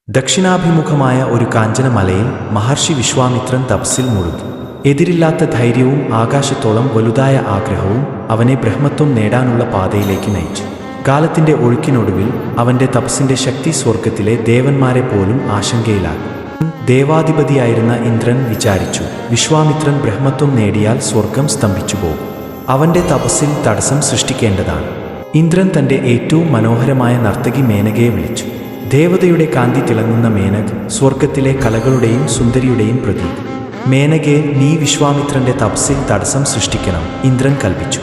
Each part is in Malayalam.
ദക്ഷിണാഭിമുഖമായ ഒരു കാഞ്ചനമലയിൽ മഹർഷി വിശ്വാമിത്രൻ തപസ്സിൽ മുഴുകി. എതിരില്ലാത്ത ധൈര്യവും ആകാശത്തോളം വലുതായ ആഗ്രഹവും അവനെ ബ്രഹ്മത്വം നേടാനുള്ള പാതയിലേക്ക് നയിച്ചു. കാലത്തിന്റെ ഒഴുക്കിനൊടുവിൽ അവന്റെ തപസ്സിന്റെ ശക്തി സ്വർഗത്തിലെ ദേവന്മാരെ പോലും ആശങ്കയിലാക്കി. ദേവാധിപതിയായിരുന്ന ഇന്ദ്രൻ വിചാരിച്ചു, വിശ്വാമിത്രൻ ബ്രഹ്മത്വം നേടിയാൽ സ്വർഗം സ്തംഭിച്ചുപോകും. അവന്റെ തപസ്സിൽ തടസ്സം സൃഷ്ടിക്കേണ്ടതാണ്. ഇന്ദ്രൻ തന്റെ ഏറ്റവും മനോഹരമായ നർത്തകി മേനകയെ വിളിച്ചു. ദേവതയുടെ കാന്തി തിളങ്ങുന്ന മേനക് സ്വർഗത്തിലെ കലകളുടെയും സുന്ദരിയുടെയും പ്രതീകം. മേനകെ, നീ വിശ്വാമിത്രന്റെ തപസ്സിൽ തടസ്സം സൃഷ്ടിക്കണം, ഇന്ദ്രൻ കൽപ്പിച്ചു.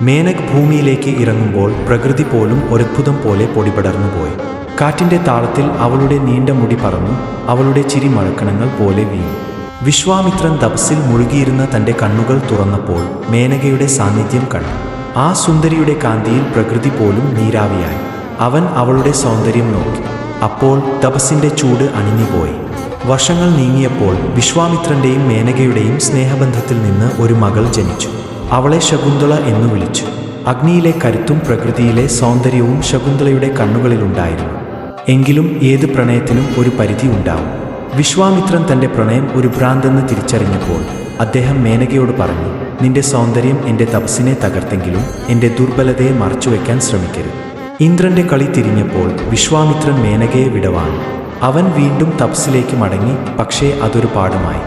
മേനക് ഭൂമിയിലേക്ക് ഇറങ്ങുമ്പോൾ പ്രകൃതി പോലും ഒരത്ഭുതം പോലെ പൊടിപടർന്നുപോയി. കാറ്റിന്റെ താളത്തിൽ അവളുടെ നീണ്ട മുടി പറന്നു, അവളുടെ ചിരി മഴക്കണങ്ങൾ പോലെ വീണു. വിശ്വാമിത്രൻ തപസ്സിൽ മുഴുകിയിരുന്ന തന്റെ കണ്ണുകൾ തുറന്നപ്പോൾ മേനകയുടെ സാന്നിധ്യം കണ്ടു. ആ സുന്ദരിയുടെ കാന്തിയിൽ പ്രകൃതി പോലും നീരാവിയായി. അവൻ അവളുടെ സൗന്ദര്യം നോക്കി. അപ്പോൾ തപസ്സിന്റെ ചൂട് അണിഞ്ഞുപോയി. വർഷങ്ങൾ നീങ്ങിയപ്പോൾ വിശ്വാമിത്രന്റെയും മേനകയുടെയും സ്നേഹബന്ധത്തിൽ നിന്ന് ഒരു മകൾ ജനിച്ചു. അവളെ ശകുന്തള എന്നു വിളിച്ചു. അഗ്നിയിലെ കരുത്തും പ്രകൃതിയിലെ സൗന്ദര്യവും ശകുന്തളയുടെ കണ്ണുകളിലുണ്ടായിരുന്നു. എങ്കിലും ഏത് പ്രണയത്തിനും ഒരു പരിധി ഉണ്ടാവും. വിശ്വാമിത്രൻ തന്റെ പ്രണയം ഒരു ഭ്രാന്തെന്ന് തിരിച്ചറിഞ്ഞപ്പോൾ അദ്ദേഹം മേനകയോട് പറഞ്ഞു, നിന്റെ സൗന്ദര്യം എന്റെ തപസ്സിനെ തകർത്തെങ്കിലും എന്റെ ദുർബലതയെ മറച്ചുവെക്കാൻ ശ്രമിക്കരുത്. ഇന്ദ്രന്റെ കളി തിരിഞ്ഞപ്പോൾ വിശ്വാമിത്രൻ മേനകയെ വിടവാങ്ങി. അവൻ വീണ്ടും തപസ്സിലേക്ക് മടങ്ങി. പക്ഷേ അതൊരു പാഠമായി.